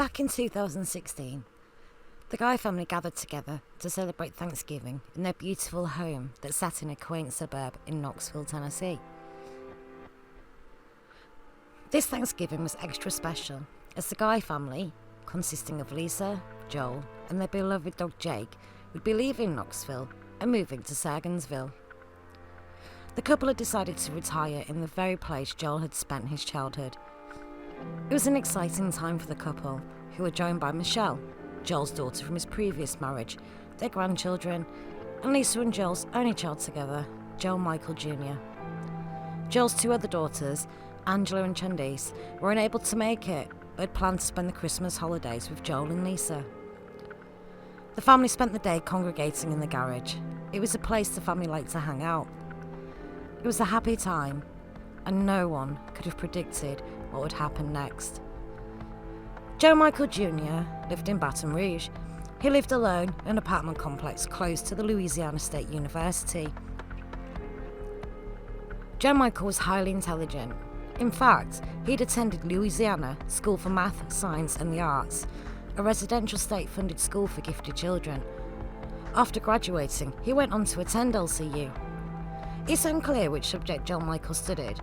Back in 2016, the Guy family gathered together to celebrate Thanksgiving in their beautiful home that sat in a quaint suburb in Knoxville, Tennessee. This Thanksgiving was extra special as the Guy family, consisting of Lisa, Joel, and their beloved dog Jake, would be leaving Knoxville and moving to Sargensville. The couple had decided to retire in the very place Joel had spent his childhood. It was an exciting time for the couple, who were joined by Michelle, Joel's daughter from his previous marriage, their grandchildren, and Lisa and Joel's only child together, Joel Michael Jr. Joel's two other daughters, Angela and Candice, were unable to make it, but had planned to spend the Christmas holidays with Joel and Lisa. The family spent the day congregating in the garage. It was a place the family liked to hang out. It was a happy time, and no one could have predicted what would happen next. Joe Michael Jr. lived in Baton Rouge. He lived alone in an apartment complex close to the Louisiana State University. Joe Michael was highly intelligent. In fact, he'd attended Louisiana School for Math, Science and the Arts, a residential state-funded school for gifted children. After graduating, he went on to attend LCU. It's unclear which subject Joe Michael studied,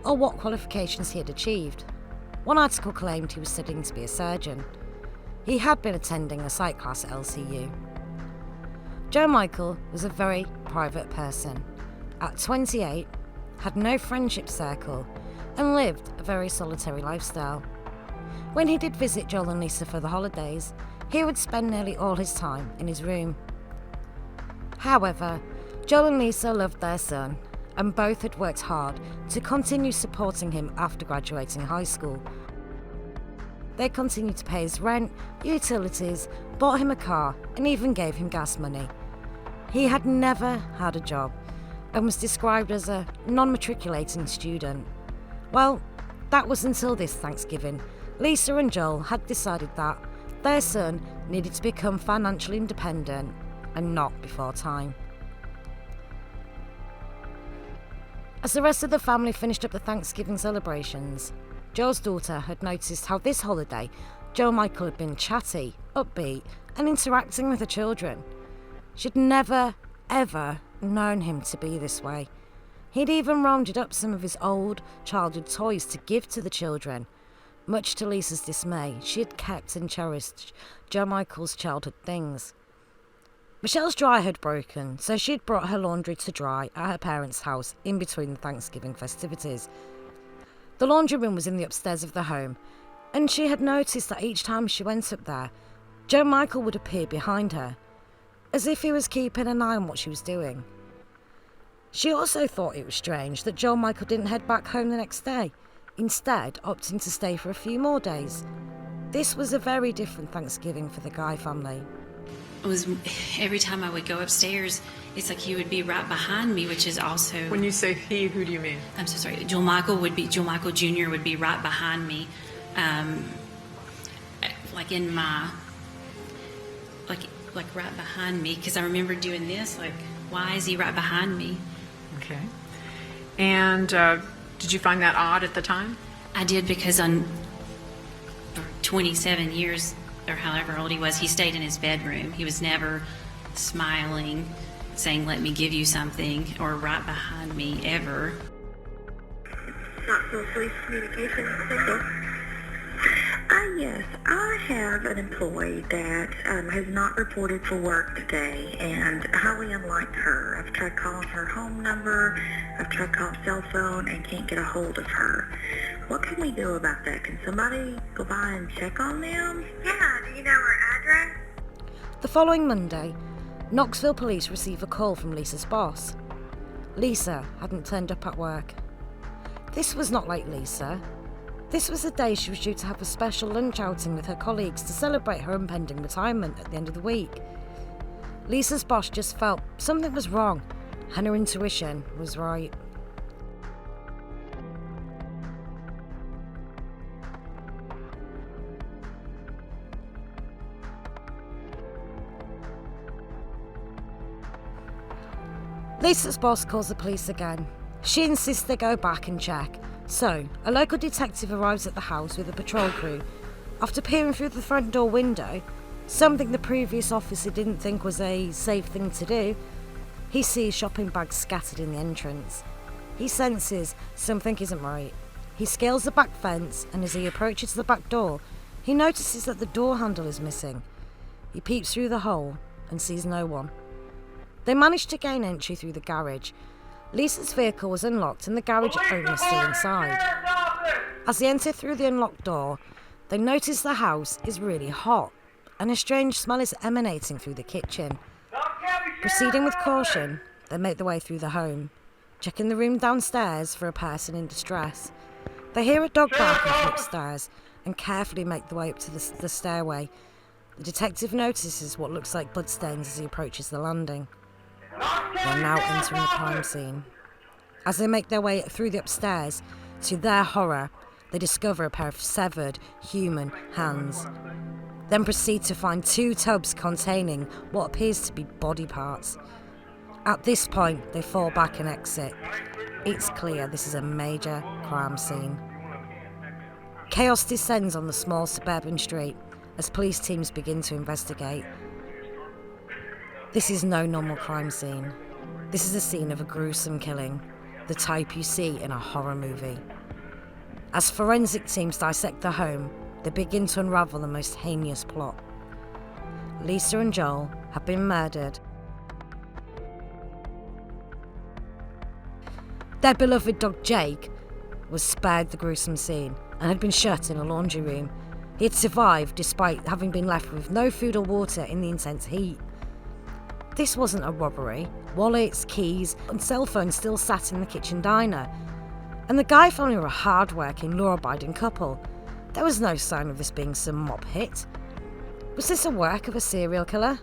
or what qualifications he had achieved. One article claimed he was studying to be a surgeon. He had been attending a psych class at LCU. Joe Michael was a very private person. At 28, had no friendship circle, and lived a very solitary lifestyle. When he did visit Joel and Lisa for the holidays, he would spend nearly all his time in his room. However, Joel and Lisa loved their son, and both had worked hard to continue supporting him after graduating high school. They continued to pay his rent, utilities, bought him a car, and even gave him gas money. He had never had a job, and was described as a non-matriculating student. Well, that was until this Thanksgiving. Lisa and Joel had decided that their son needed to become financially independent, and not before time. As the rest of the family finished up the Thanksgiving celebrations, Joel's daughter had noticed how this holiday Joe Michael had been chatty, upbeat, and interacting with the children. She'd never, ever known him to be this way. He'd even rounded up some of his old childhood toys to give to the children. Much to Lisa's dismay, she had kept and cherished Joe Michael's childhood things. Michelle's dryer had broken, so she'd brought her laundry to dry at her parents' house in between the Thanksgiving festivities. The laundry room was in the upstairs of the home, and she had noticed that each time she went up there, Joe Michael would appear behind her, as if he was keeping an eye on what she was doing. She also thought it was strange that Joe Michael didn't head back home the next day, instead opting to stay for a few more days. This was a very different Thanksgiving for the Guy family. It was every time I would go upstairs, it's like he would be right behind me, which is also... When you say he, who do you mean? I'm so sorry. Joel Michael Jr. would be right behind me, like in my, like right behind me, because I remember doing this, like, why is he right behind me? Okay. And did you find that odd at the time? I did, because for 27 years, or however old he was, he stayed in his bedroom. He was never smiling, saying, let me give you something, or right behind me, ever. Knoxville Police Communications Center. Yes, I have an employee that has not reported for work today, and highly unlike her. I've tried calling her home number, I've tried calling cell phone, and can't get a hold of her. What can we do about that? Can somebody go by and check on them? Yeah, do you know her address? The following Monday, Knoxville police receive a call from Lisa's boss. Lisa hadn't turned up at work. This was not like Lisa. This was the day she was due to have a special lunch outing with her colleagues to celebrate her impending retirement at the end of the week. Lisa's boss just felt something was wrong, and her intuition was right. Lisa's boss calls the police again. She insists they go back and check. So, a local detective arrives at the house with a patrol crew. After peering through the front door window, something the previous officer didn't think was a safe thing to do, he sees shopping bags scattered in the entrance. He senses something isn't right. He scales the back fence, and as he approaches the back door, he notices that the door handle is missing. He peeps through the hole and sees no one. They manage to gain entry through the garage. Lisa's vehicle was unlocked and the garage owner was still inside. As they enter through the unlocked door, they notice the house is really hot and a strange smell is emanating through the kitchen. Proceeding with caution, they make their way through the home, checking the room downstairs for a person in distress. They hear a dog barking from upstairs and carefully make their way up to the stairway. The detective notices what looks like bloodstains as he approaches the landing. They're now entering the crime scene. As they make their way through the upstairs, to their horror, they discover a pair of severed human hands. Then proceed to find 2 tubs containing what appears to be body parts. At this point, they fall back and exit. It's clear this is a major crime scene. Chaos descends on the small suburban street as police teams begin to investigate. This is no normal crime scene. This is a scene of a gruesome killing, the type you see in a horror movie. As forensic teams dissect the home, they begin to unravel the most heinous plot. Lisa and Joel have been murdered. Their beloved dog Jake was spared the gruesome scene and had been shut in a laundry room. He had survived despite having been left with no food or water in the intense heat. This wasn't a robbery. Wallets, keys, and cell phones still sat in the kitchen diner. And the Guy family were a hard-working, law-abiding couple. There was no sign of this being some mob hit. Was this a work of a serial killer?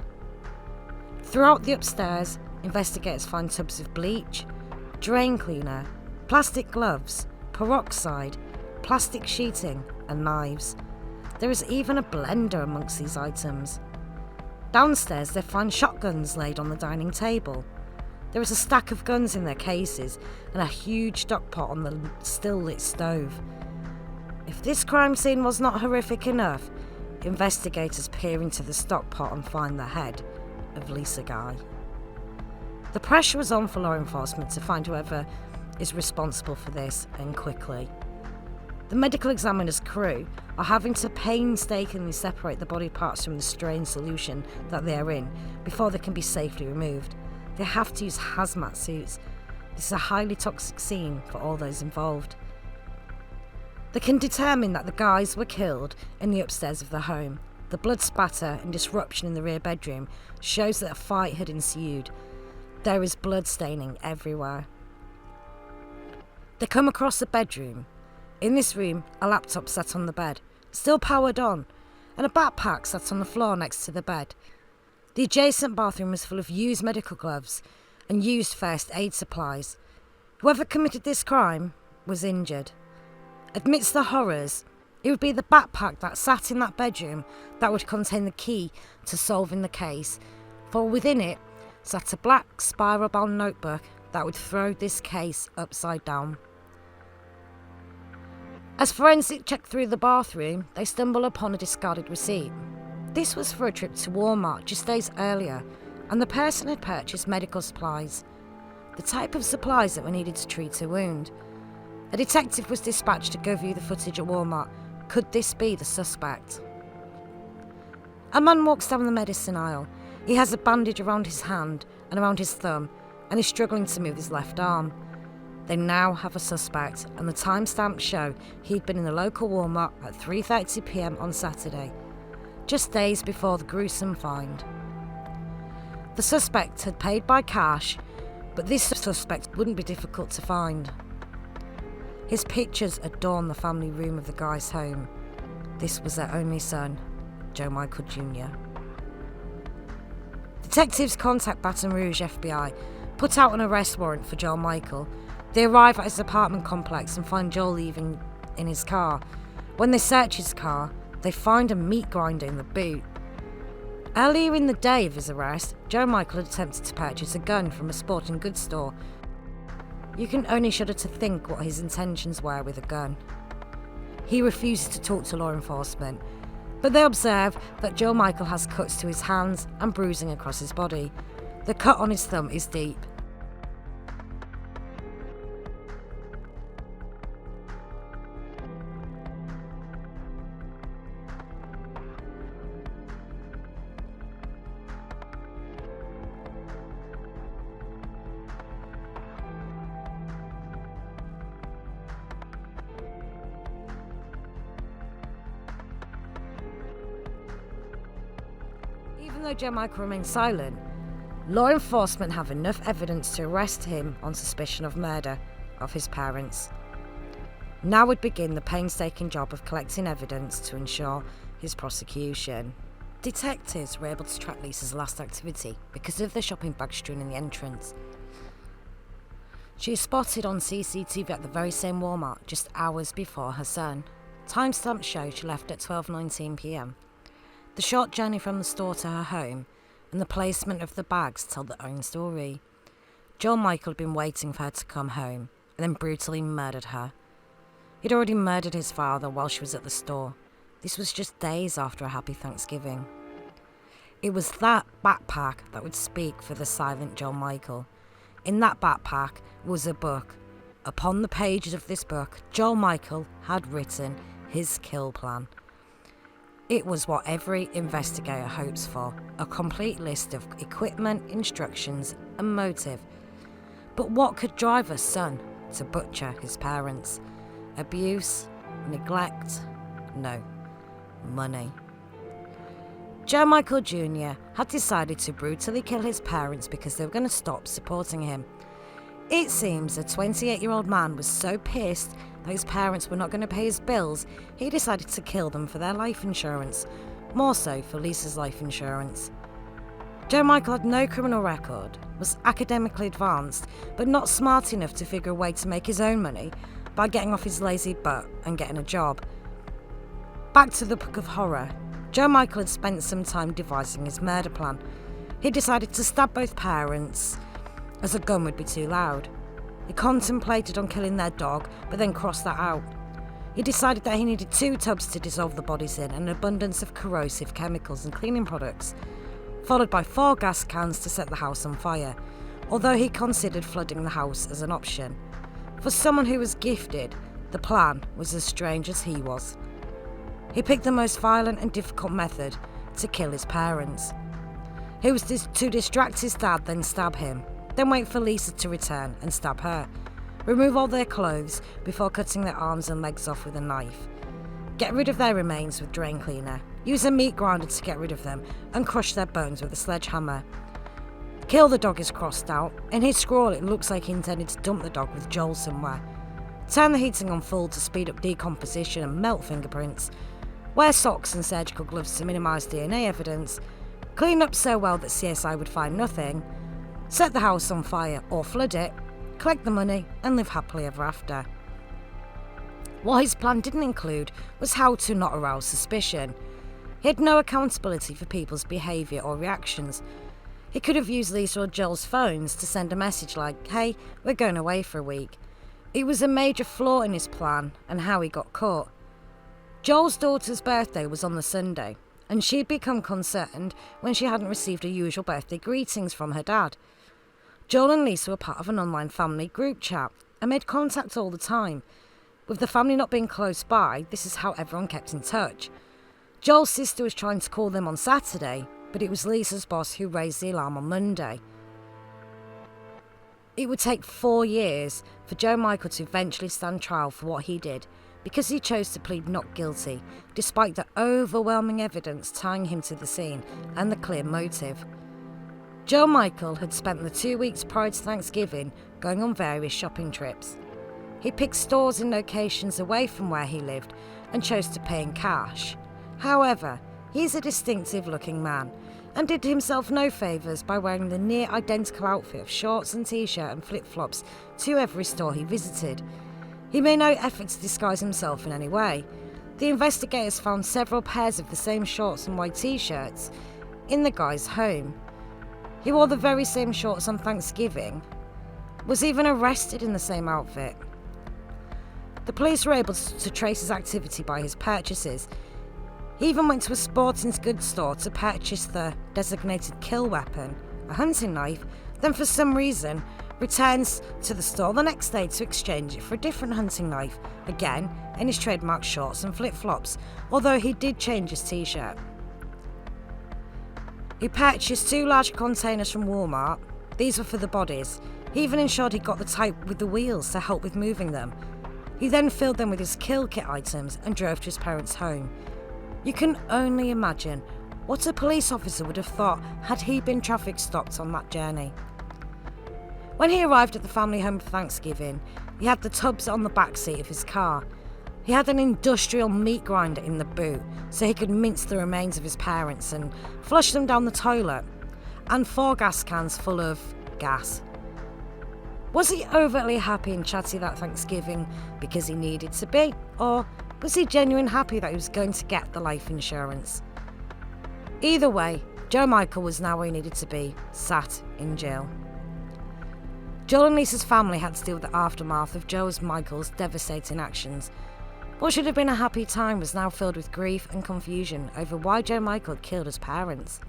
Throughout the upstairs, investigators find tubs of bleach, drain cleaner, plastic gloves, peroxide, plastic sheeting, and knives. There is even a blender amongst these items. Downstairs, they find shotguns laid on the dining table. There is a stack of guns in their cases and a huge stock pot on the still-lit stove. If this crime scene was not horrific enough, investigators peer into the stock pot and find the head of Lisa Guy. The pressure was on for law enforcement to find whoever is responsible for this, and quickly. The medical examiner's crew are having to painstakingly separate the body parts from the strained solution that they are in before they can be safely removed. They have to use hazmat suits. This is a highly toxic scene for all those involved. They can determine that the guys were killed in the upstairs of the home. The blood spatter and disruption in the rear bedroom shows that a fight had ensued. There is blood staining everywhere. They come across a bedroom. In this room, a laptop sat on the bed, still powered on, and a backpack sat on the floor next to the bed. The adjacent bathroom was full of used medical gloves and used first aid supplies. Whoever committed this crime was injured. Amidst the horrors, it would be the backpack that sat in that bedroom that would contain the key to solving the case, for within it sat a black spiral-bound notebook that would throw this case upside down. As forensic check through the bathroom, they stumble upon a discarded receipt. This was for a trip to Walmart just days earlier, and the person had purchased medical supplies, the type of supplies that were needed to treat a wound. A detective was dispatched to go view the footage at Walmart. Could this be the suspect? A man walks down the medicine aisle. He has a bandage around his hand and around his thumb, and is struggling to move his left arm. They now have a suspect, and the timestamps show he'd been in the local Walmart at 3:30 p.m. on Saturday, just days before the gruesome find. The suspect had paid by cash, but this suspect wouldn't be difficult to find. His pictures adorn the family room of the guy's home. This was their only son, Joe Michael Jr. Detectives contact Baton Rouge FBI, put out an arrest warrant for Joel Michael. They arrive at his apartment complex and find Joel leaving in his car. When they search his car, they find a meat grinder in the boot. Earlier in the day of his arrest, Joe Michael had attempted to purchase a gun from a sporting goods store. You can only shudder to think what his intentions were with a gun. He refuses to talk to law enforcement, but they observe that Joe Michael has cuts to his hands and bruising across his body. The cut on his thumb is deep. Even though Joe Michael remains silent, law enforcement have enough evidence to arrest him on suspicion of murder of his parents. Now would begin the painstaking job of collecting evidence to ensure his prosecution. Detectives were able to track Lisa's last activity because of the shopping bag strewn in the entrance. She is spotted on CCTV at the very same Walmart just hours before her son. Timestamps show she left at 12:19 p.m. The short journey from the store to her home and the placement of the bags tell their own story. Joe Michael had been waiting for her to come home and then brutally murdered her. He'd already murdered his father while she was at the store. This was just days after a happy Thanksgiving. It was that backpack that would speak for the silent Joe Michael. In that backpack was a book. Upon the pages of this book, Joe Michael had written his kill plan. It was what every investigator hopes for, a complete list of equipment, instructions and motive. But what could drive a son to butcher his parents? Abuse? Neglect? No. Money. Joe Michael Jr. had decided to brutally kill his parents because they were going to stop supporting him. It seems a 28-year-old man was so pissed that his parents were not going to pay his bills, he decided to kill them for their life insurance, more so for Lisa's life insurance. Joe Michael had no criminal record, was academically advanced, but not smart enough to figure a way to make his own money by getting off his lazy butt and getting a job. Back to the book of horror. Joe Michael had spent some time devising his murder plan. He decided to stab both parents, as a gun would be too loud. He contemplated on killing their dog, but then crossed that out. He decided that he needed 2 tubs to dissolve the bodies in and an abundance of corrosive chemicals and cleaning products, followed by 4 gas cans to set the house on fire, although he considered flooding the house as an option. For someone who was gifted, the plan was as strange as he was. He picked the most violent and difficult method to kill his parents. He was to distract his dad, then stab him. Then wait for Lisa to return and stab her. Remove all their clothes before cutting their arms and legs off with a knife. Get rid of their remains with drain cleaner. Use a meat grinder to get rid of them and crush their bones with a sledgehammer. Kill the dog is crossed out. In his scrawl it looks like he intended to dump the dog with Joel somewhere. Turn the heating on full to speed up decomposition and melt fingerprints. Wear socks and surgical gloves to minimise DNA evidence. Clean up so well that CSI would find nothing. Set the house on fire or flood it, collect the money and live happily ever after. What his plan didn't include was how to not arouse suspicion. He had no accountability for people's behaviour or reactions. He could have used Lisa or Joel's phones to send a message like, "Hey, we're going away for a week." It was a major flaw in his plan and how he got caught. Joel's daughter's birthday was on the Sunday, and she'd become concerned when she hadn't received her usual birthday greetings from her dad. Joel and Lisa were part of an online family group chat and made contact all the time. With the family not being close by, this is how everyone kept in touch. Joel's sister was trying to call them on Saturday, but it was Lisa's boss who raised the alarm on Monday. It would take 4 years for Joe Michael to eventually stand trial for what he did, because he chose to plead not guilty, despite the overwhelming evidence tying him to the scene and the clear motive. Joe Michael had spent the 2 weeks prior to Thanksgiving going on various shopping trips. He picked stores in locations away from where he lived and chose to pay in cash. However, he's a distinctive looking man and did himself no favours by wearing the near identical outfit of shorts and t-shirt and flip-flops to every store he visited. He made no effort to disguise himself in any way. The investigators found several pairs of the same shorts and white t-shirts in the guy's home. He wore the very same shorts on Thanksgiving, was even arrested in the same outfit. The police were able to trace his activity by his purchases. He even went to a sporting goods store to purchase the designated kill weapon, a hunting knife, then for some reason returns to the store the next day to exchange it for a different hunting knife, again in his trademark shorts and flip-flops, although he did change his t-shirt. He purchased 2 large containers from Walmart. These were for the bodies. He even ensured he got the type with the wheels to help with moving them. He then filled them with his kill kit items and drove to his parents' home. You can only imagine what a police officer would have thought had he been traffic stopped on that journey. When he arrived at the family home for Thanksgiving, he had the tubs on the back seat of his car. He had an industrial meat grinder in the boot so he could mince the remains of his parents and flush them down the toilet, and 4 gas cans full of gas. Was he overtly happy and chatty that Thanksgiving because he needed to be, or was he genuinely happy that he was going to get the life insurance? Either way, Joe Michael was now where he needed to be, sat in jail. Joel and Lisa's family had to deal with the aftermath of Joe Michael's devastating actions. What should have been a happy time was now filled with grief and confusion over why Joe Michael had killed his parents.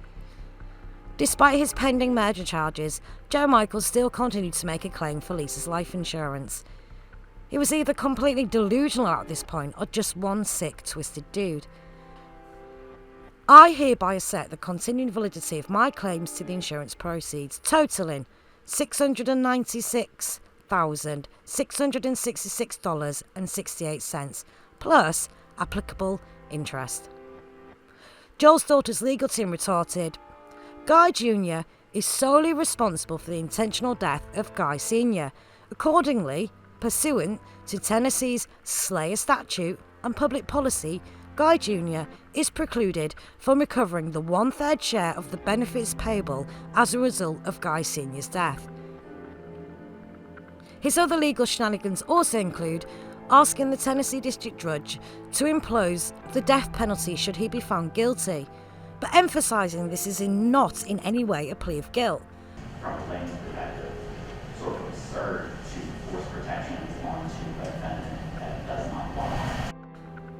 Despite his pending murder charges, Joe Michael still continued to make a claim for Lisa's life insurance. He was either completely delusional at this point or just one sick, twisted dude. I hereby assert the continuing validity of my claims to the insurance proceeds, totaling $696,666.68, plus applicable interest. Joel's daughter's legal team retorted, Guy Jr. is solely responsible for the intentional death of Guy Sr. Accordingly, pursuant to Tennessee's Slayer statute and public policy, Guy Jr. is precluded from recovering the 1/3 share of the benefits payable as a result of Guy Sr.'s death. His other legal shenanigans also include asking the Tennessee District Judge to impose the death penalty should he be found guilty, but emphasising this is not in any way a plea of guilt. From claims that we have to sort of assert to force protections onto a defendant that does not qualify.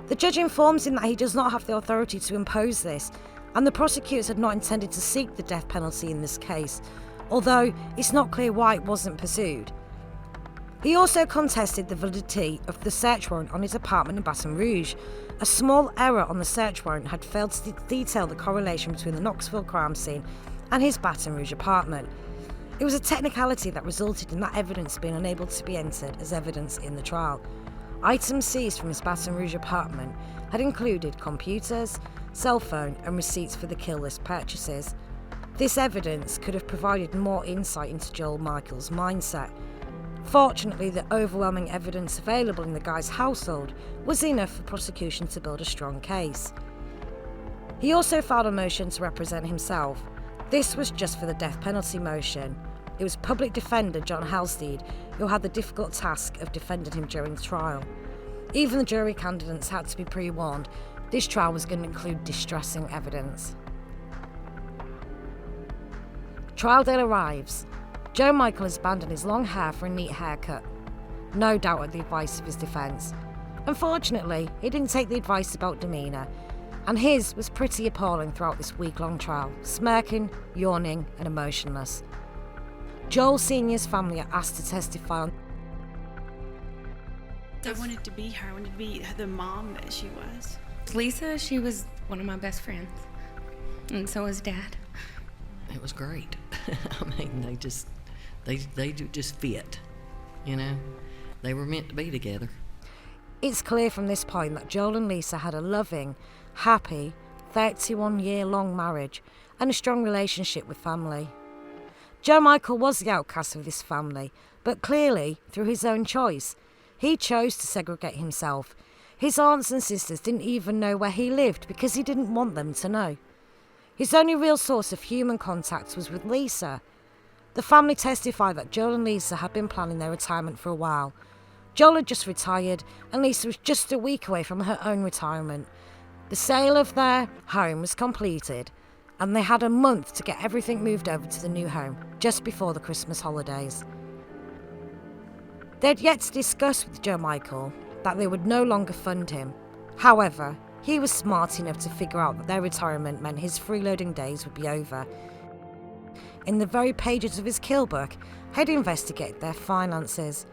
The judge informs him that he does not have the authority to impose this, and the prosecutors had not intended to seek the death penalty in this case, although it's not clear why it wasn't pursued. He also contested the validity of the search warrant on his apartment in Baton Rouge. A small error on the search warrant had failed to detail the correlation between the Knoxville crime scene and his Baton Rouge apartment. It was a technicality that resulted in that evidence being unable to be entered as evidence in the trial. Items seized from his Baton Rouge apartment had included computers, cell phone, and receipts for the kill list purchases. This evidence could have provided more insight into Joel Michael's mindset. Fortunately, the overwhelming evidence available in the guy's household was enough for prosecution to build a strong case. He also filed a motion to represent himself. This was just for the death penalty motion. It was public defender John Halstead who had the difficult task of defending him during the trial. Even the jury candidates had to be pre-warned. This trial was going to include distressing evidence. Trial day arrives. Joe Michael has abandoned his long hair for a neat haircut, no doubt at the advice of his defence. Unfortunately, he didn't take the advice about demeanour, and his was pretty appalling throughout this week-long trial, smirking, yawning and emotionless. Joel Sr.'s family are asked to testify on... I wanted to be her. I wanted to be the mom that she was. Lisa, she was one of my best friends, and so was Dad. It was great. I mean, they just fit, you know. They were meant to be together. It's clear from this point that Joel and Lisa had a loving, happy, 31-year-long marriage and a strong relationship with family. Joe Michael was the outcast of this family, but clearly, through his own choice, he chose to segregate himself. His aunts and sisters didn't even know where he lived because he didn't want them to know. His only real source of human contact was with Lisa. The family testified that Joel and Lisa had been planning their retirement for a while. Joel had just retired, and Lisa was just a week away from her own retirement. The sale of their home was completed, and they had a month to get everything moved over to the new home, just before the Christmas holidays. They had yet to discuss with Joe Michael that they would no longer fund him. However, he was smart enough to figure out that their retirement meant his freeloading days would be over. In the very pages of his kill book, he'd investigated their finances.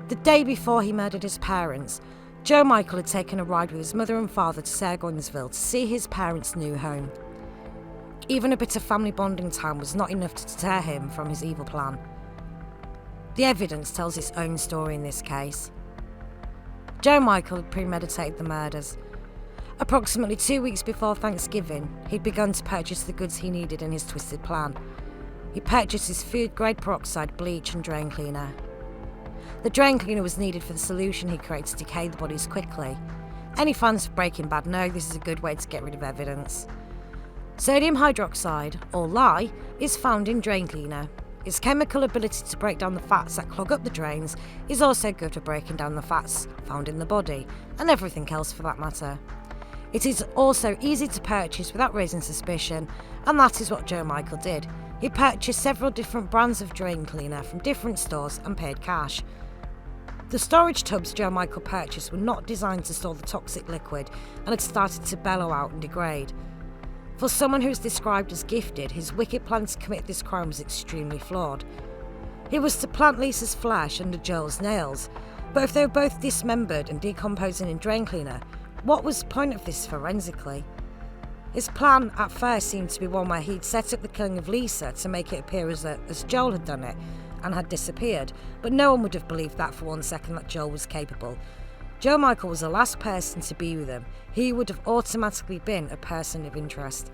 The day before he murdered his parents, Joe Michael had taken a ride with his mother and father to Sargoinsville to see his parents' new home. Even a bit of family bonding time was not enough to deter him from his evil plan. The evidence tells its own story in this case. Joe Michael had premeditated the murders. Approximately 2 weeks before Thanksgiving, he'd begun to purchase the goods he needed in his twisted plan. He purchased his food-grade peroxide, bleach and drain cleaner. The drain cleaner was needed for the solution he created to decay the bodies quickly. Any fans of Breaking Bad know this is a good way to get rid of evidence. Sodium hydroxide, or lye, is found in drain cleaner. Its chemical ability to break down the fats that clog up the drains is also good for breaking down the fats found in the body, and everything else for that matter. It is also easy to purchase without raising suspicion, and that is what Joe Michael did. He purchased several different brands of drain cleaner from different stores and paid cash. The storage tubs Joe Michael purchased were not designed to store the toxic liquid and had started to bellow out and degrade. For someone who is described as gifted, his wicked plan to commit this crime was extremely flawed. He was to plant Lisa's flesh under Joel's nails, but if they were both dismembered and decomposing in drain cleaner, what was the point of this forensically? His plan at first seemed to be one where he'd set up the killing of Lisa to make it appear as Joel had done it and had disappeared, but no one would have believed that for 1 second that Joel was capable. Joe Michael was the last person to be with him. He would have automatically been a person of interest.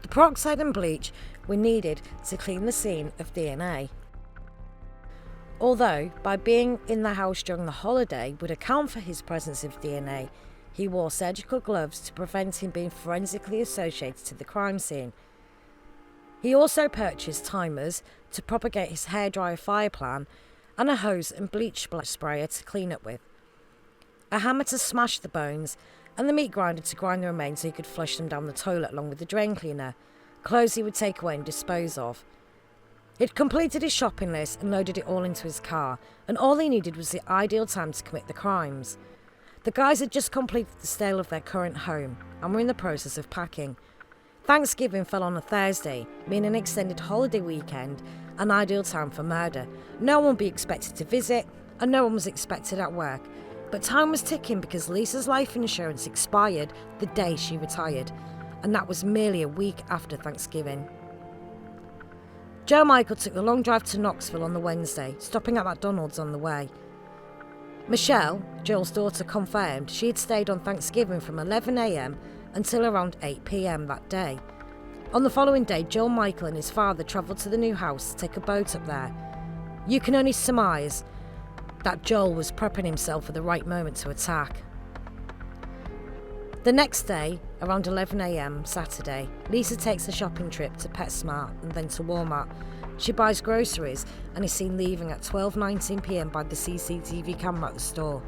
The peroxide and bleach were needed to clean the scene of DNA. Although, by being in the house during the holiday would account for his presence of DNA, he wore surgical gloves to prevent him being forensically associated to the crime scene. He also purchased timers to propagate his hairdryer fire plan and a hose and bleach sprayer to clean up with, a hammer to smash the bones, and the meat grinder to grind the remains so he could flush them down the toilet along with the drain cleaner, clothes he would take away and dispose of. He'd completed his shopping list and loaded it all into his car, and all he needed was the ideal time to commit the crimes. The guys had just completed the sale of their current home and were in the process of packing. Thanksgiving fell on a Thursday, meaning an extended holiday weekend, an ideal time for murder. No one would be expected to visit, and no one was expected at work. But time was ticking because Lisa's life insurance expired the day she retired, and that was merely a week after Thanksgiving. Joe Michael took the long drive to Knoxville on the Wednesday, stopping at McDonald's on the way. Michelle, Joel's daughter, confirmed she had stayed on Thanksgiving from 11 a.m. until around 8 p.m. that day. On the following day, Joe Michael and his father travelled to the new house to take a boat up there. You can only surmise that Joel was prepping himself for the right moment to attack. The next day, around 11 a.m. Saturday, Lisa takes a shopping trip to PetSmart and then to Walmart. She buys groceries and is seen leaving at 12:19 p.m. by the CCTV camera at the store.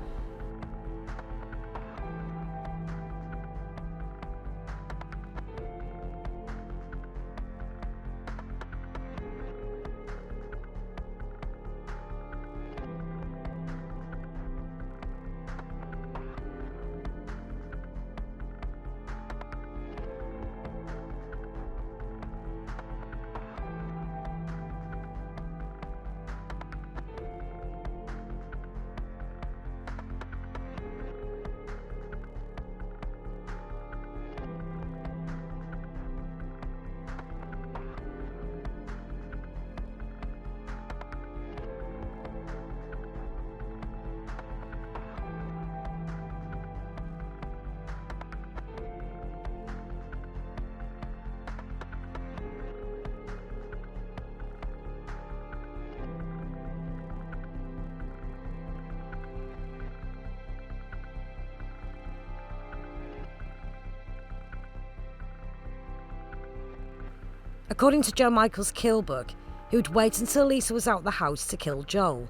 According to Joe Michael's kill book, he would wait until Lisa was out the house to kill Joel.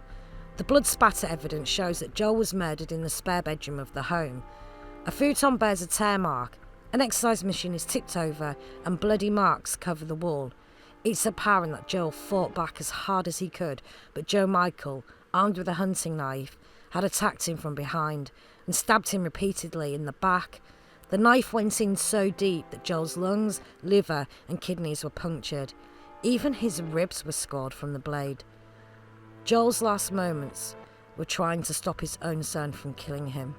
The blood spatter evidence shows that Joel was murdered in the spare bedroom of the home. A futon bears a tear mark, an exercise machine is tipped over, and bloody marks cover the wall. It's apparent that Joel fought back as hard as he could, but Joe Michael, armed with a hunting knife had attacked him from behind and stabbed him repeatedly in the back. The knife went in so deep that Joel's lungs, liver and kidneys were punctured. Even his ribs were scored from the blade. Joel's last moments were trying to stop his own son from killing him.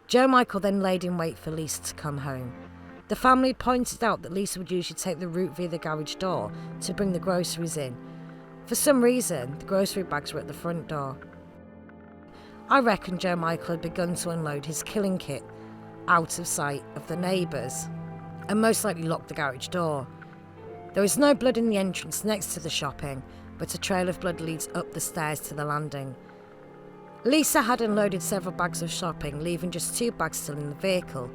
Joe Michael then laid in wait for Lisa to come home. The family had pointed out that Lisa would usually take the route via the garage door to bring the groceries in. For some reason, the grocery bags were at the front door. I reckon Joe Michael had begun to unload his killing kit out of sight of the neighbours and most likely locked the garage door. There was no blood in the entrance next to the shopping, but a trail of blood leads up the stairs to the landing. Lisa had unloaded several bags of shopping, leaving just 2 bags still in the vehicle.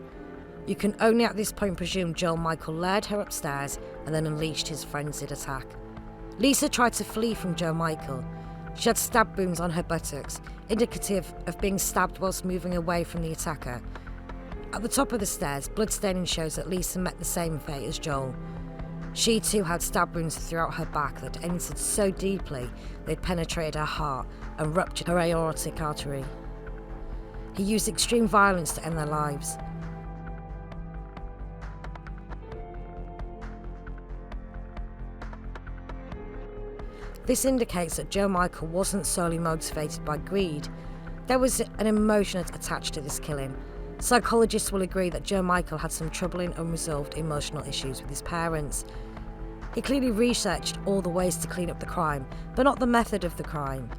You can only at this point presume Joel Michael lured her upstairs and then unleashed his frenzied attack. Lisa tried to flee from Joe Michael. She had stab wounds on her buttocks, indicative of being stabbed whilst moving away from the attacker. At the top of the stairs, bloodstaining shows that Lisa met the same fate as Joel. She too had stab wounds throughout her back that entered so deeply they'd penetrated her heart and ruptured her aortic artery. He used extreme violence to end their lives. This indicates that Joe Michael wasn't solely motivated by greed. There was an emotion attached to this killing. Psychologists will agree that Joe Michael had some troubling unresolved emotional issues with his parents. He clearly researched all the ways to clean up the crime, but not the method of the crime.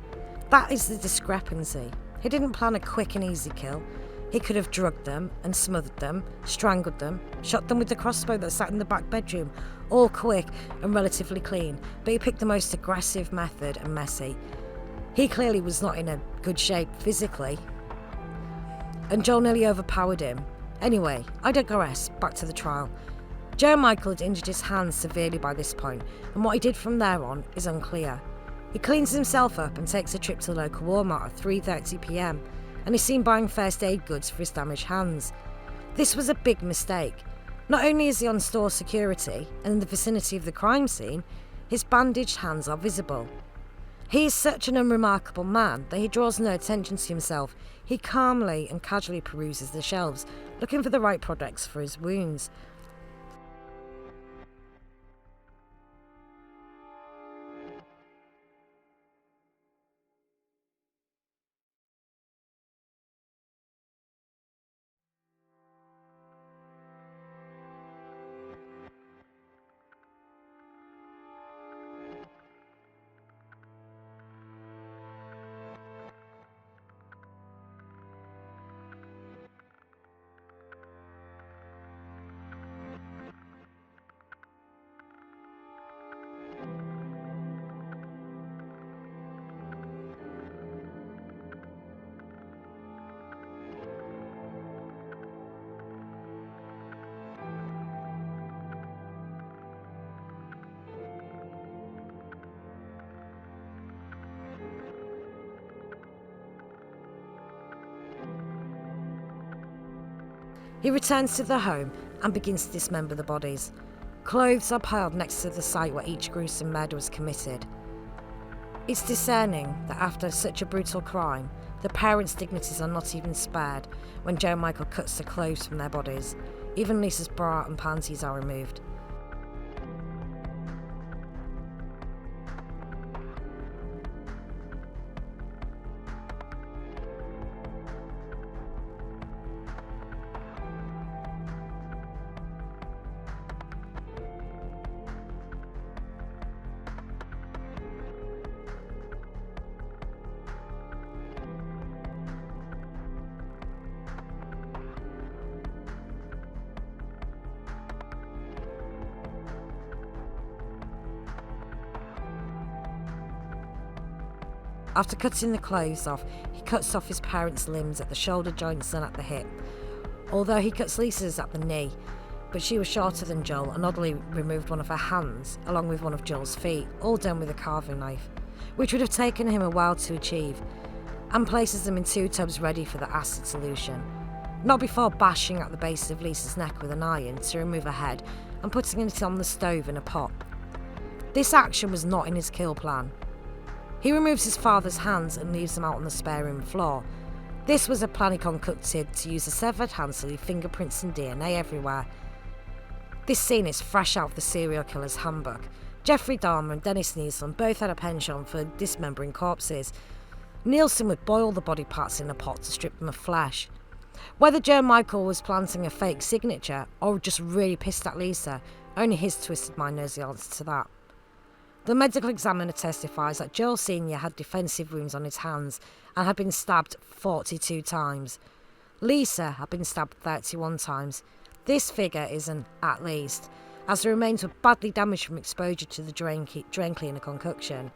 That is the discrepancy. He didn't plan a quick and easy kill. He could have drugged them and smothered them, strangled them, shot them with the crossbow that sat in the back bedroom, all quick and relatively clean, but he picked the most aggressive method and messy. He clearly was not in a good shape physically, and Joel nearly overpowered him. Anyway, I digress, back to the trial. Joe Michael had injured his hands severely by this point, and what he did from there on is unclear. He cleans himself up and takes a trip to the local Walmart at 3:30 p.m, and is seen buying first aid goods for his damaged hands. This was a big mistake. Not only is he on store security and in the vicinity of the crime scene, his bandaged hands are visible. He is such an unremarkable man that he draws no attention to himself. He calmly and casually peruses the shelves, looking for the right products for his wounds. He returns to the home and begins to dismember the bodies. Clothes are piled next to the site where each gruesome murder was committed. It's discerning that after such a brutal crime, the parents' dignities are not even spared when Joe Michael cuts the clothes from their bodies. Even Lisa's bra and panties are removed. After cutting the clothes off, he cuts off his parents' limbs at the shoulder joints and at the hip. Although he cuts Lisa's at the knee, but she was shorter than Joel and oddly removed one of her hands, along with one of Joel's feet, all done with a carving knife, which would have taken him a while to achieve, and places them in 2 tubs ready for the acid solution. Not before bashing at the base of Lisa's neck with an iron to remove her head and putting it on the stove in a pot. This action was not in his kill plan. He removes his father's hands and leaves them out on the spare room floor. This was a plan he concocted to use the severed hands to leave fingerprints and DNA everywhere. This scene is fresh out of the serial killer's handbook. Jeffrey Dahmer and Dennis Nielsen both had a penchant for dismembering corpses. Nielsen would boil the body parts in a pot to strip them of flesh. Whether Joe Michael was planting a fake signature or just really pissed at Lisa, only his twisted mind knows the answer to that. The medical examiner testifies that Joel Sr. had defensive wounds on his hands and had been stabbed 42 times. Lisa had been stabbed 31 times. This figure is an at least, as the remains were badly damaged from exposure to the drain cleaner concoction.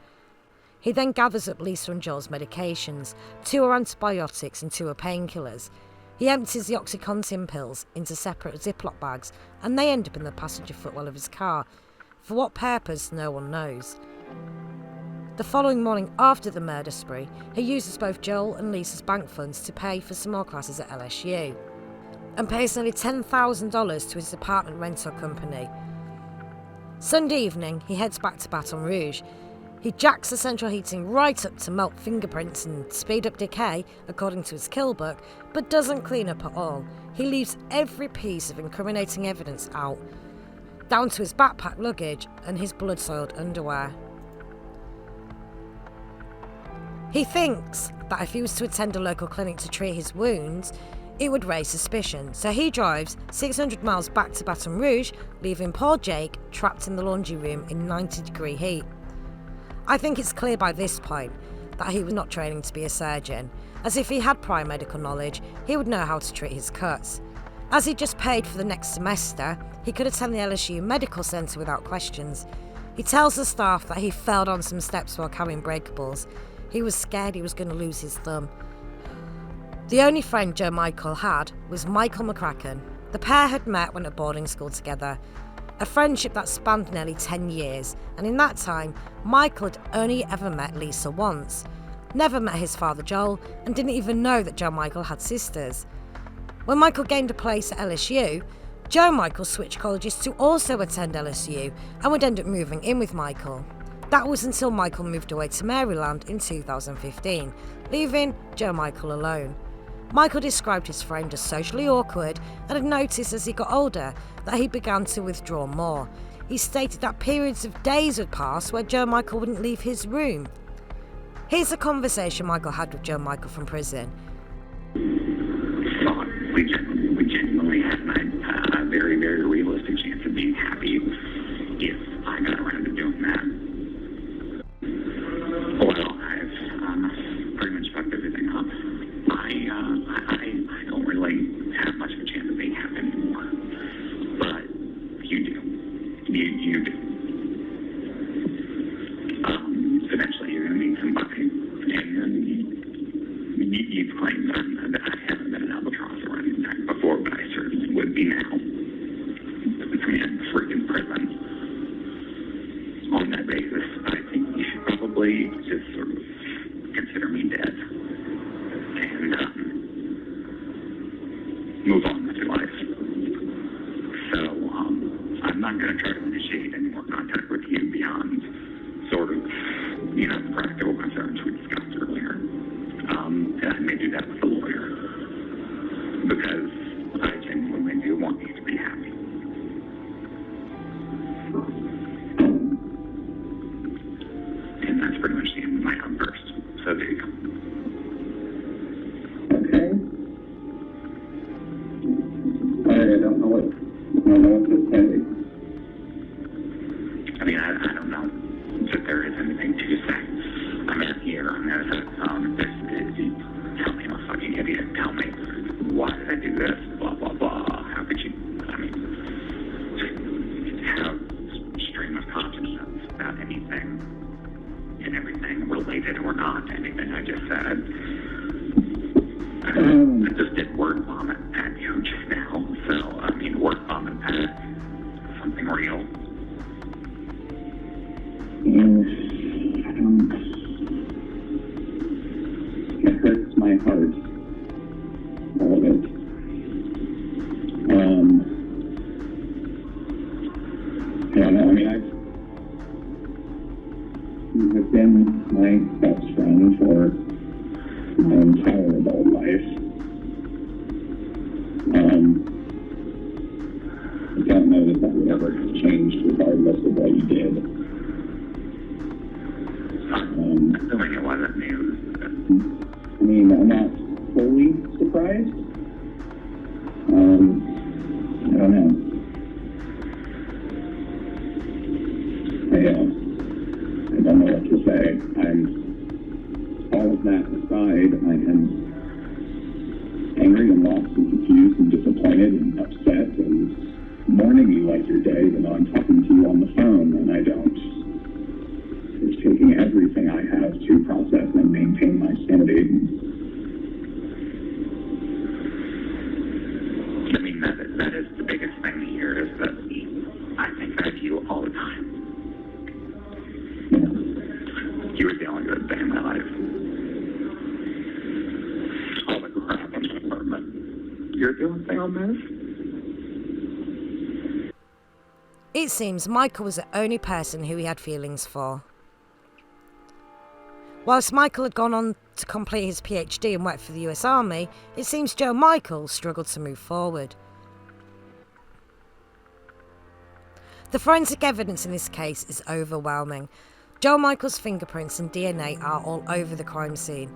He then gathers up Lisa and Joel's medications. 2 are antibiotics and 2 are painkillers. He empties the OxyContin pills into separate Ziploc bags, and they end up in the passenger footwell of his car. For what purpose, no one knows. The following morning after the murder spree, he uses both Joel and Lisa's bank funds to pay for some more classes at LSU, and pays nearly $10,000 to his apartment rental company. Sunday evening, he heads back to Baton Rouge. He jacks the central heating right up to melt fingerprints and speed up decay, according to his kill book, but doesn't clean up at all. He leaves every piece of incriminating evidence out, down to his backpack luggage and his blood-soiled underwear. He thinks that if he was to attend a local clinic to treat his wounds, it would raise suspicion, so he drives 600 miles back to Baton Rouge, leaving poor Jake trapped in the laundry room in 90-degree heat. I think it's clear by this point that he was not training to be a surgeon, as if he had prior medical knowledge, he would know how to treat his cuts. As he just paid for the next semester, he could attend the LSU Medical Center without questions. He tells the staff that he fell down some steps while carrying breakables. He was scared he was going to lose his thumb. The only friend Joe Michael had was Michael McCracken. The pair had met when at boarding school together, a friendship that spanned nearly 10 years, and in that time, Michael had only ever met Lisa once, never met his father Joel, and didn't even know that Joe Michael had sisters. When Michael gained a place at LSU, Joe Michael switched colleges to also attend LSU and would end up moving in with Michael. That was until Michael moved away to Maryland in 2015, leaving Joe Michael alone. Michael described his friend as socially awkward and had noticed as he got older that he began to withdraw more. He stated that periods of days would pass where Joe Michael wouldn't leave his room. Here's a conversation Michael had with Joe Michael from prison. We genuinely had a very, very realistic chance of being happy if I got around to doing that. Well, I've pretty much fucked everything up. I don't really have much of a chance of being happy anymore. But you do. You do. Eventually you're going to meet somebody, and you've claimed that I haven't been an albatross or anything before, but I certainly would be now. In freaking prison. On that basis, I think you should probably just sort of consider me dead and move on with your life. So I'm not going to try to initiate any more contact with you beyond sort of, practical concerns we discussed earlier. And I may do that with a lawyer because I genuinely do want you to be happy. And that's pretty much the end of my outburst. So there you go. Okay. I don't know what to say. I mean, I don't know that there is anything to say. I'm in here, and there's tell me I'm a fucking idiot. Tell me, why did I do this? Blah, blah, blah. How could you, just have stream of consciousness about anything and everything related or not to anything I just said. I just did word vomit at you just now. So, word vomit at something real. It hurts my heart. All of it. I don't know. I've been my best friend for my entire adult life. I don't know that would ever have changed regardless of what you did. Assuming it wasn't news. I mean, I'm not fully surprised. I don't know. I don't know what to say. All of that aside, I am angry and lost and confused and disappointed and upset and mourning you like your day, even though I'm talking to you on the phone and I don't. It's taking everything I have to process and maintain my sanity. I mean, that is the biggest thing to hear, is that I think of you all the time. You were the only good thing in my life. All the crap in the apartment. You're the only thing I'll miss. It seems Michael was the only person who he had feelings for. Whilst Michael had gone on to complete his PhD and work for the US Army, it seems Joe Michael struggled to move forward. The forensic evidence in this case is overwhelming. Joe Michael's fingerprints and DNA are all over the crime scene.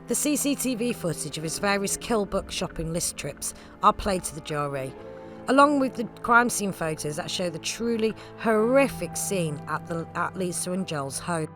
The CCTV footage of his various kill book shopping list trips are played to the jury, along with the crime scene photos that show the truly horrific scene at Lisa and Joel's home.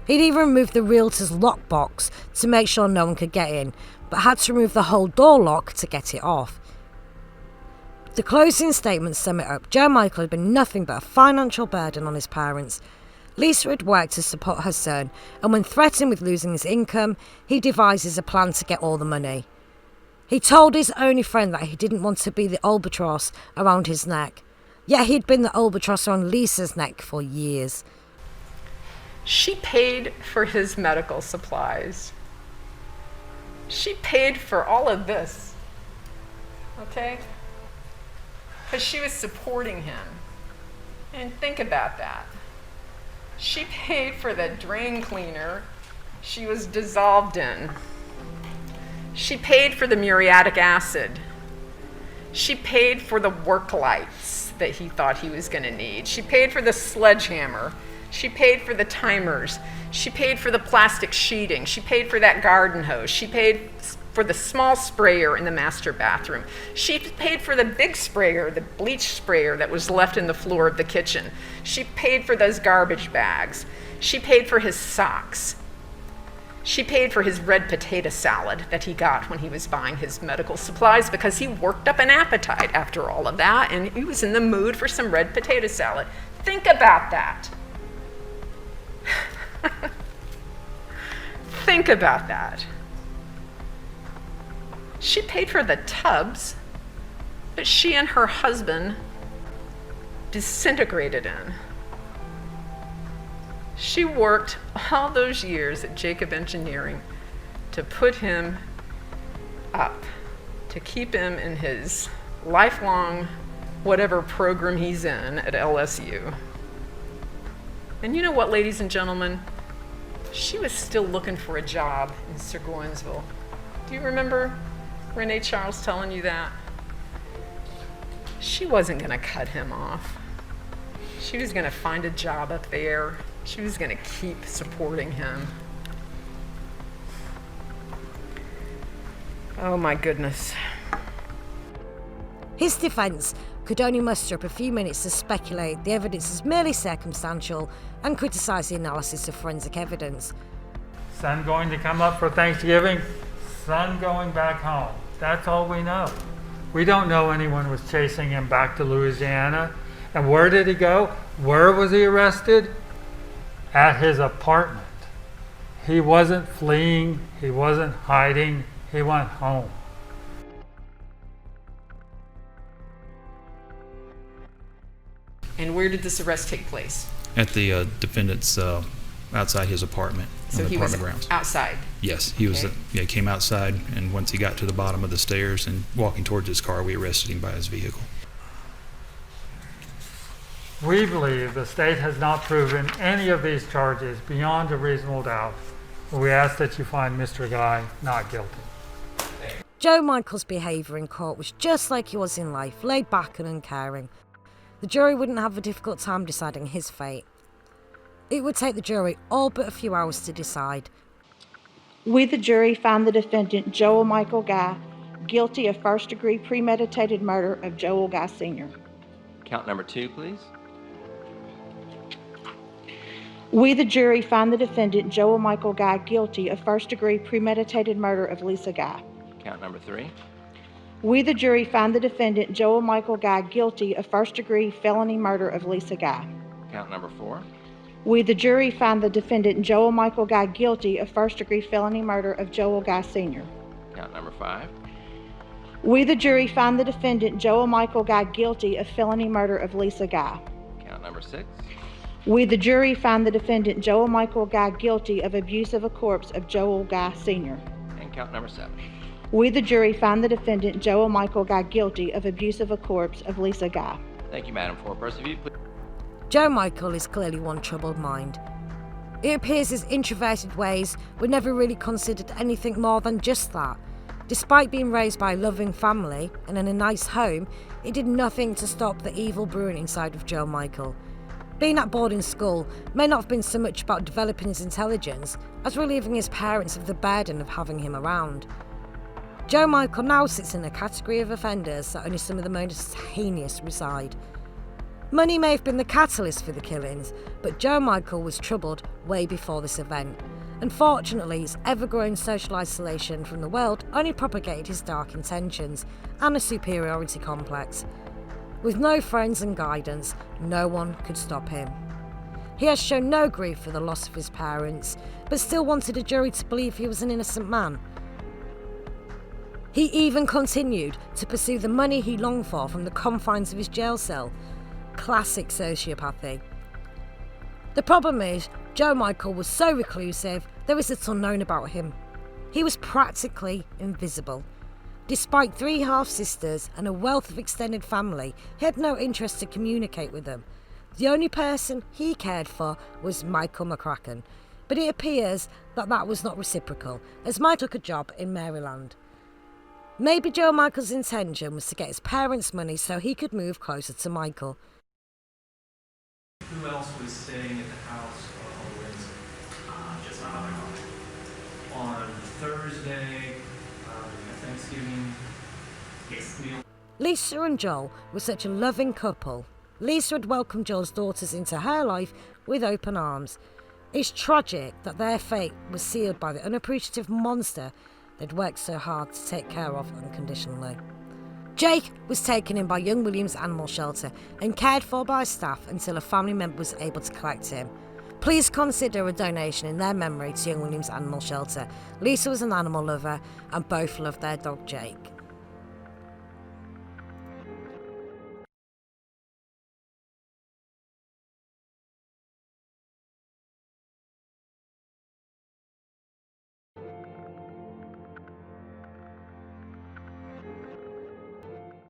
He'd even removed the realtor's lockbox to make sure no one could get in, but had to remove the whole door lock to get it off. The closing statements sum it up. Joe Michael had been nothing but a financial burden on his parents. Lisa had worked to support her son, and when threatened with losing his income, he devises a plan to get all the money. He told his only friend that he didn't want to be the albatross around his neck, yet he'd been the albatross around Lisa's neck for years. She paid for his medical supplies. She paid for all of this, okay? Because she was supporting him. And think about that. She paid for the drain cleaner she was dissolved in. She paid for the muriatic acid. She paid for the work lights that he thought he was going to need. She paid for the sledgehammer. She paid for the timers. She paid for the plastic sheeting. She paid for that garden hose. She paid for the small sprayer in the master bathroom. She paid for the big sprayer, the bleach sprayer that was left in the floor of the kitchen. She paid for those garbage bags. She paid for his socks. She paid for his red potato salad that he got when he was buying his medical supplies, because he worked up an appetite after all of that, and he was in the mood for some red potato salad. Think about that. Think Think about that. She paid for the tubs that she and her husband disintegrated in. She worked all those years at Jacob Engineering to put him up, to keep him in his lifelong whatever program he's in at LSU. And you know what, ladies and gentlemen? She was still looking for a job in Seguinsville. Do you remember Renee Charles telling you that? She wasn't going to cut him off. She was going to find a job up there. She was going to keep supporting him. Oh my goodness. His defence could only muster up a few minutes to speculate the evidence is merely circumstantial and criticise the analysis of forensic evidence. Son going to come up for Thanksgiving, son going back home. That's all we know. We don't know anyone was chasing him back to Louisiana. And where did he go? Where was he arrested? At his apartment. He wasn't fleeing, he wasn't hiding, he went home. And where did this arrest take place? At the defendant's outside his apartment. So on the he was apartment grounds. outside. Yes, he was. Okay. He came outside, and once he got to the bottom of the stairs and walking towards his car, we arrested him by his vehicle. We believe the state has not proven any of these charges beyond a reasonable doubt. We ask that you find Mr. Guy not guilty. Joe Michael's behaviour in court was just like he was in life, laid back and uncaring. The jury wouldn't have a difficult time deciding his fate. It would take the jury all but a few hours to decide. We, the jury, find the defendant, Joel Michael Guy, guilty of first-degree premeditated murder of Joel Guy Sr. Count number 2, please. We, the jury, find the defendant, Joel Michael Guy, guilty of first-degree premeditated murder of Lisa Guy. Count number 3. We, the jury, find the defendant, Joel Michael Guy, guilty of first-degree felony murder of Lisa Guy. Count number 4. We, the jury, find the defendant, Joel Michael Guy, guilty of first-degree felony murder of Joel Guy Sr. Count number 5. We, the jury, find the defendant, Joel Michael Guy, guilty of felony murder of Lisa Guy. Count number 6. We, the jury, find the defendant, Joel Michael Guy, guilty of abuse of a corpse of Joel Guy Sr. And count number 7. We, the jury, find the defendant, Joel Michael Guy, guilty of abuse of a corpse of Lisa Guy. Thank you, Madam Foreperson. If you please. Joe Michael is clearly one troubled mind. It appears his introverted ways were never really considered anything more than just that. Despite being raised by a loving family and in a nice home, it did nothing to stop the evil brewing inside of Joe Michael. Being at boarding school may not have been so much about developing his intelligence as relieving his parents of the burden of having him around. Joe Michael now sits in a category of offenders that only some of the most heinous reside. Money may have been the catalyst for the killings, but Joe Michael was troubled way before this event. Unfortunately, his ever-growing social isolation from the world only propagated his dark intentions and a superiority complex. With no friends and guidance, no one could stop him. He has shown no grief for the loss of his parents, but still wanted a jury to believe he was an innocent man. He even continued to pursue the money he longed for from the confines of his jail cell. Classic sociopathy. The problem is, Joe Michael was so reclusive, there is little known about him. He was practically invisible. Despite 3 half-sisters and a wealth of extended family, he had no interest to communicate with them. The only person he cared for was Michael McCracken, but it appears that that was not reciprocal, as Mike took a job in Maryland. Maybe Joe Michael's intention was to get his parents' money so he could move closer to Michael. Who else was staying at the house on Wednesday? Just my mother. On Thursday, Thanksgiving meal. Lisa and Joel were such a loving couple. Lisa had welcomed Joel's daughters into her life with open arms. It's tragic that their fate was sealed by the unappreciative monster they'd worked so hard to take care of unconditionally. Jake was taken in by Young Williams Animal Shelter and cared for by staff until a family member was able to collect him. Please consider a donation in their memory to Young Williams Animal Shelter. Lisa was an animal lover and both loved their dog Jake.